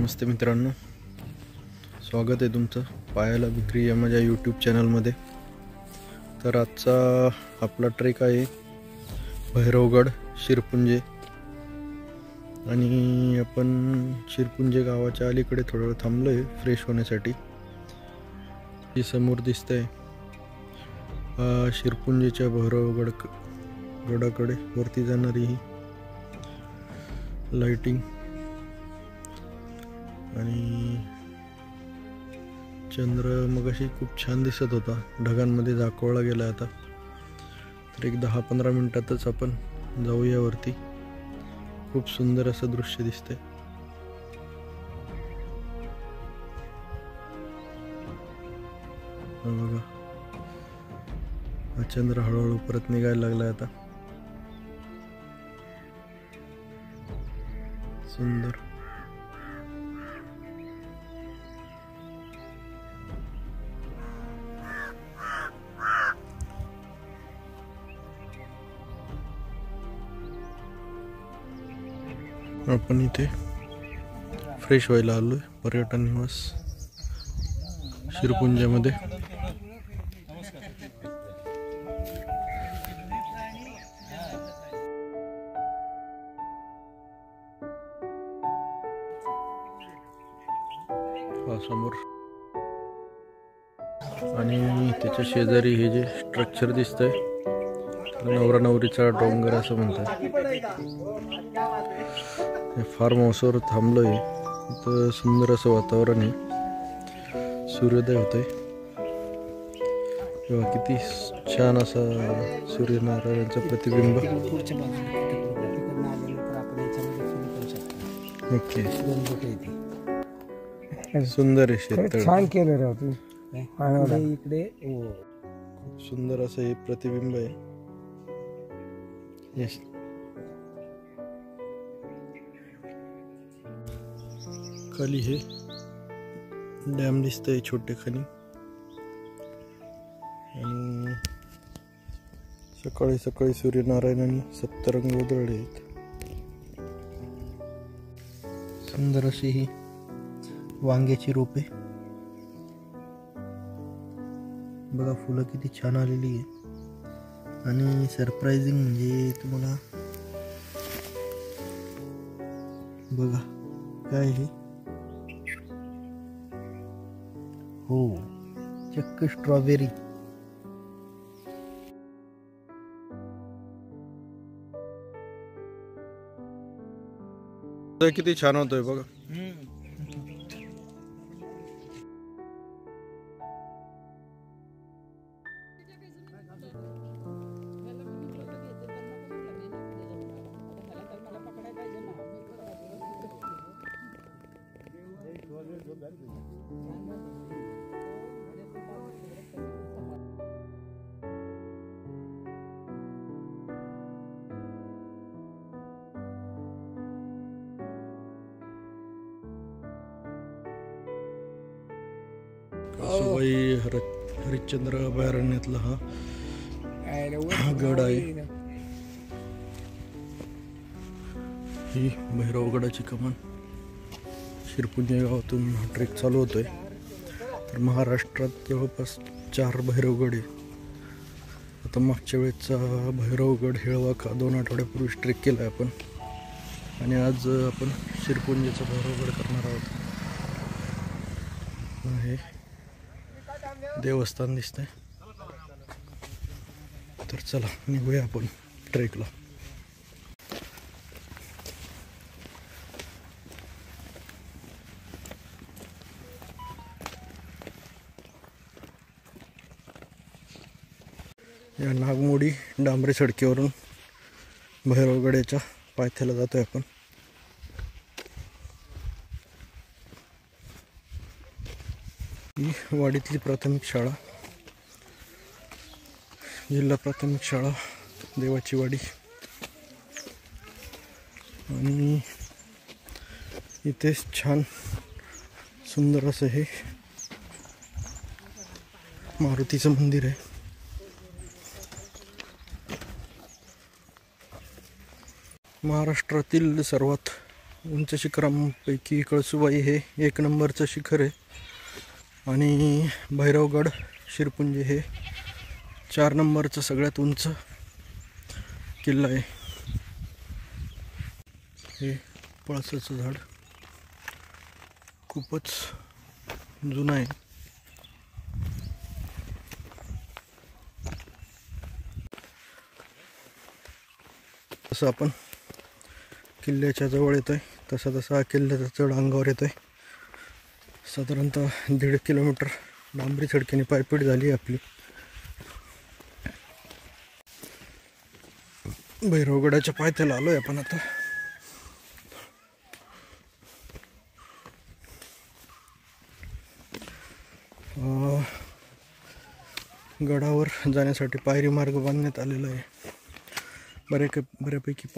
नमस्ते मित्रांनो, स्वागत आहे तुमचं पायाला भित्री या माझ्या यूट्यूब चॅनलमध्ये। तर आजचा आपला ट्रेक आहे भैरवगड शिरपुंजे आणि आपण शिरपुंजे गावाच्या अलीकडे थोडं वेळ थांबलो आहे फ्रेश होण्यासाठी। ही समोर दिसतंय शिरपुंजेच्या भैरवगड गडाकडे वरती जाणारी ही लाइटिंग आणि चंद्र मगाशी खूप छान दिसत होता, ढगांमध्ये झाकोळला गेला आता। तर एक 10-15 मिनिटातच आपण जाऊया वरती। खूप सुंदर असं दृश्य दिसतंय। बघा, हा चंद्र हळूहळू परत निघायला लागलाय आता। सुंदर आपण इथे फ्रेश व्हायला आलोय पर्यटन निवास शिरपुंजामध्ये। हा समोर आणि त्याच्या शेजारी हे जे स्ट्रक्चर दिसतंय नवरा नवरीचा डोंगर असं म्हणतात। फार्म हाऊसवर थांबलोय, इथं सुंदर असं वातावरण आहे, सूर्योदय होतोय तेव्हा किती छान असा सूर्यनारायणाचं प्रतिबिंब। ओके, सुंदर आहे शेत, छान केलं रे तू इकडे खूप सुंदर असं हे प्रतिबिंब आहे। यस, खाली हे डॅम दिसतंय छोटे खाली आणि सकाळी सकाळी सूर्यनारायणाने सप्तरंग उधळले आहेत। सुंदर अशी ही वांग्याची रोपे बघा, फुलं किती छान आलेली आहे। आणि सरप्राइजिंग म्हणजे तुम्हाला बघा काय हे, हो चक्क स्ट्रॉबेरी। किती छान होतोय बघा। सवाई हरिश्चंद्र अभयारण्यातला हा गड आहे। ही भैरवगडाची कमान शिरपुंजे गावातून हा ट्रेक चालू होतोय। तर महाराष्ट्रात जवळपास 4 भैरवगड आहे। आता मागच्या वेळेचा भैरवगड हेळवाका 2 आठवड्यापूर्वी ट्रेक केला आपण आणि आज आपण शिरपुंजेचा भैरवगड करणार आहोत। हे देवस्थान दिसतंय, तर चला निघूया आपण ट्रेकला। या नागमोडी डांबरी सडकीवरून भैरवगडाच्या पायथ्याला जातोय आपण। ही वाडीतली प्राथमिक शाळा, जिल्हा प्राथमिक शाळा देवाची वाडी आणि इथे छान सुंदर असं हे मारुतीचं मंदिर आहे। महाराष्ट्रातील सर्वात उंच शिखरांपैकी कळसुबाई हे 1 नंबरचं शिखर आहे आणि भैरवगड शिरपुंजी हे 4 नंबरचं सगळ्यात उंच किल्ला आहे. हे पळसाचं झाड खूपच जुनं आहे. तसं आपण किल्ल्याच्या जवळ येतोय तसा तसा किल्ल्याचा चढ अंगावर येतोय. साधारणतः 1.5 किलोमीटर डांबरी सडकीने पायपीट झाली आहे आपली. भैरवगडाच्या पायथ्याला आलोय आपण आता. गडावर जाण्यासाठी पायरी मार्ग बांधण्यात आलेला आहे. बऱ्यापैकी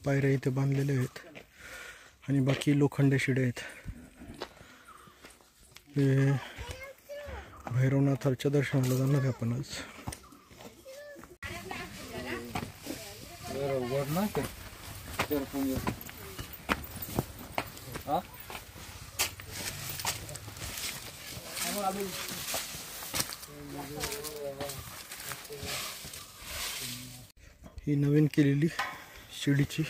पायऱ्या इथे बांधलेल्या आहेत आणि बाकी लोखंडी शिड्या आहेत. हे भैरवनाथाच्या दर्शनाला जाणार आहे आपण आज. ही नवीन केलेली शिडीची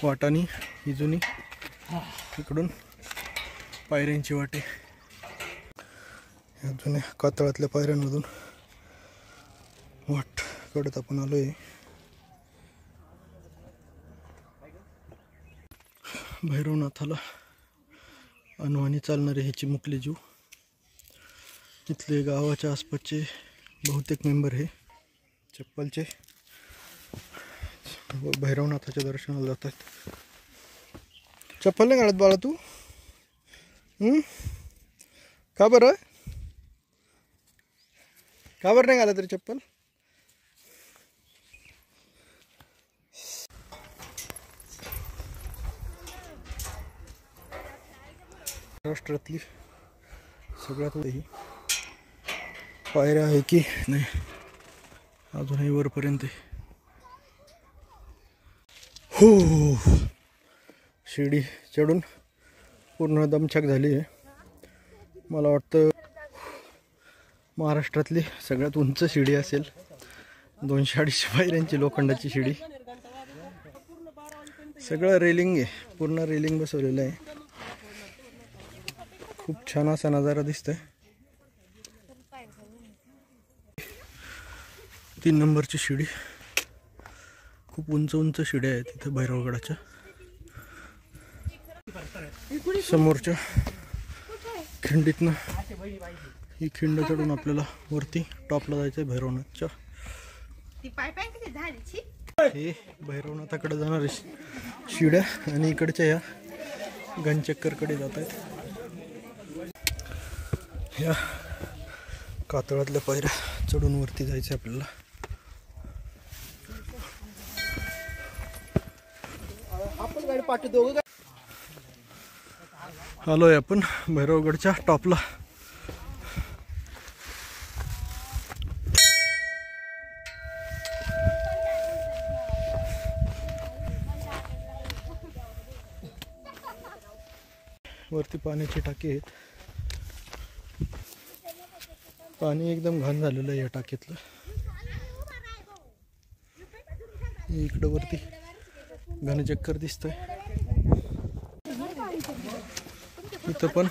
वाटानी ही जुनी इकडून पायऱ्यांची वाटे. या जुन्या कातळातल्या पायऱ्यांमधून वाट कडत आपण आलोय. भैरवनाथाला अनवाणी चालणारे हे चिमुकले जीव. तिथले गावाच्या आसपासचे बहुतेक मेंबर हे चप्पलचे भैरवनाथाच्या दर्शनाला जातात. चप्पल नाही घालत बाळा तू? का बरं नाही घालत तरी चप्पल? महाराष्ट्रातली सगळ्यात ही पायऱ्या आहे की नाही अजूनही वरपर्यंत. हो शिडी चढून पूर्ण दमछाक झाली आहे. मला वाटतं महाराष्ट्रातली सगळ्यात उंच शिडी असेल. 200-250 पायऱ्यांची लोखंडाची शिडी. सगळं रेलिंग आहे, पूर्ण रेलिंग बसवलेलं आहे. खूप छान असा नजारा दिसतोय. 3 नंबरची शिडी. खूप उंच शिड्या आहेत इथे भैरवगडाच्या. समोरच्या खिंडीतनं ही खिंड चढून आपल्याला वरती टॉपला जायचंय भैरवनाथच्या. हे भैरवनाथाकडे जाणारे शिड्या आणि इकडच्या या गणचक्करकडे जात आहेत. या कातळातल्या पायऱ्या चढून वरती जायचं आपल्याला. आलोय आपण भैरवगडच्या टॉपला. वरती पाण्याची टाकी आहेत. पाणी एकदम घाण झालेलं आहे या टाकीतलं. इकडं वरती घनचक्कर दिसतंय. इथं पण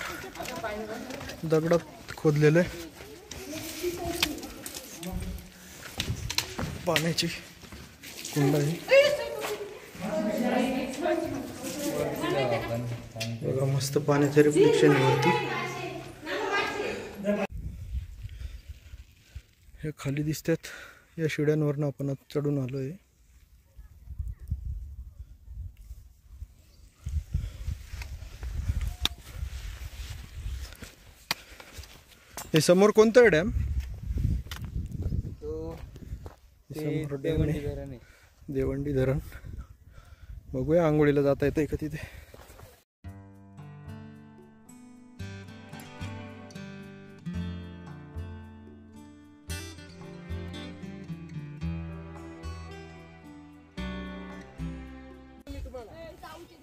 दगडात खोदलेलं आहे. पाण्याची कुंड आहे. बघा मस्त पाण्याचं रिफ्लेक्शन आहे वरती. हे खाली दिसतात या शिड्यांवरनं आपण चढून आलोय. हे समोर कोणतं आहे डॅम? देवंडी धरण. बघूया आंघोळीला जाता येतंय का तिथे.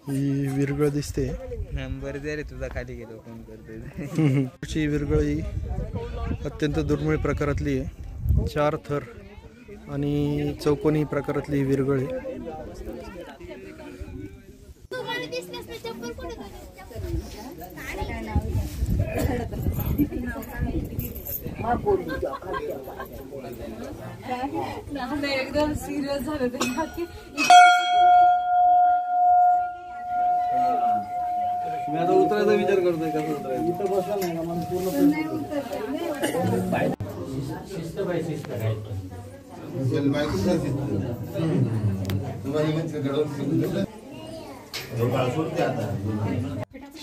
ही विरगळ दिसते. नंबर दे रे तुझा, खाली गेलो फोन करतोय. ही विरगळ ही अत्यंत दुर्मिळ प्रकारातली आहे. 4 थर आणि चौकोनी प्रकारातली ही विरगळ आहे. एकदम सिरियस झालं ते. मी आता उतरायचा विचार करतोय कसं उतरायचं. इथं बसला नाही का मला पूर्ण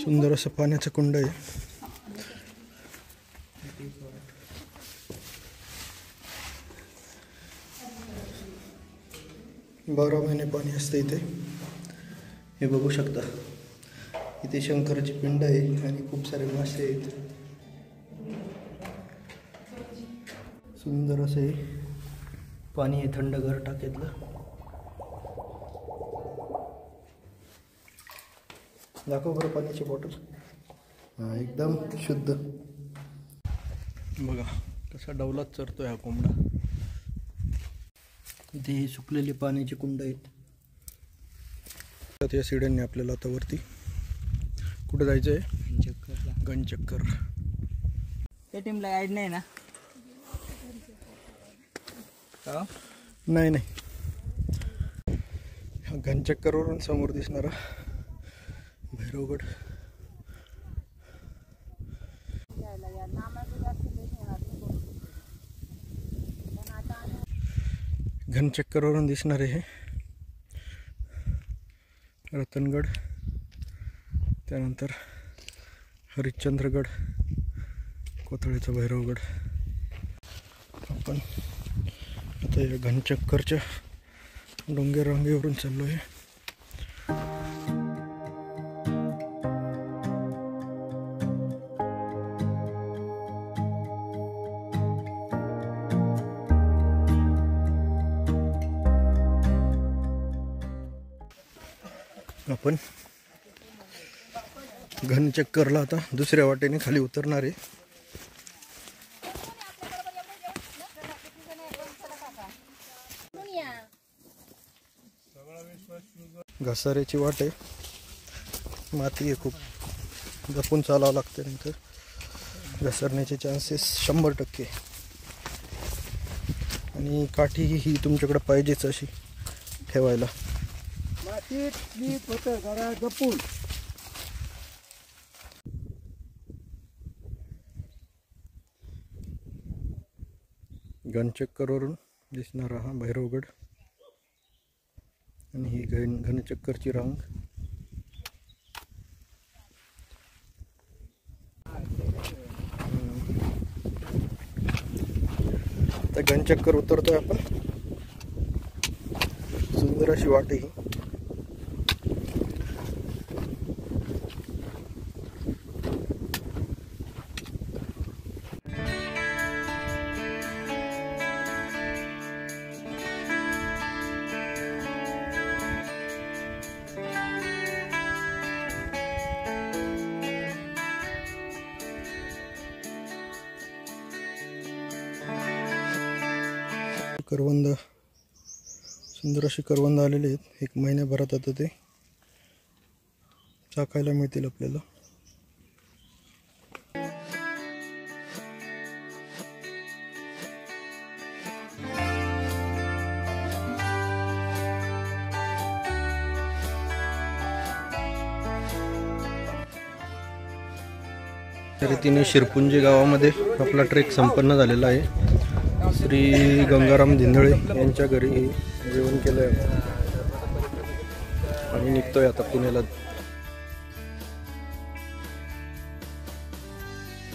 सुंदर असं पाण्याचं कुंड आहे. बारा महिने पाणी असतं इथे. हे बघू शकता, इथे शंकराची पिंड आहे आणि खूप सारे मासे आहेत. सुंदर असे पाणी आहे, थंडगार टाकीतलं. दाखव बरं पाण्याची बॉटल. हा, एकदम शुद्ध. बघा कसा डौलात चरतोय हा कोंबडा. इथे ही सुकलेली पाण्याची कुंड आहेत. या सिड्यांनी आपल्याला आता वरती कुठे जायचं आहे? गणचक्कर. त्या टीमला गाईड नाही ना? नाही नाही. गणचक्करवरून समोर दिसणारा भैरवगड. घनचक्करवरून दिसणारे हे रतनगड, त्यानंतर हरिश्चंद्रगड, कोथळीचा भैरवगड. आपण आता या घनचक्करच्या डोंगर रांगेवरून चाललो आहे. आपण घनचक्करला आता दुसऱ्या वाटेने खाली उतरणार आहे. घसाऱ्याची वाट आहे, माती आहे, खूप जपून चालावं लागतं, नंतर घसरण्याचे चान्सेस 100%. आणि काठी ही तुमच्याकडे पाहिजेच अशी ठेवायला. घनचक्करवरून दिसणारा हा भैरवगड आणि ही घनचक्करची रांग. आता घनचक्कर उतरतोय आपण. सुंदर अशी वाट ही. करवंद, सुंदर अशी करवंद आलेले आहेत. 1 महिन्याभरात आता ते चाखायला मिळतील आपल्याला. रीतीने शिरपुंजी गावामध्ये आपला ट्रेक संपन्न झालेला आहे. श्री गंगाराम धिंदळे यांच्या घरी जेवण केलंय आणि निघतोय आता पुण्याला.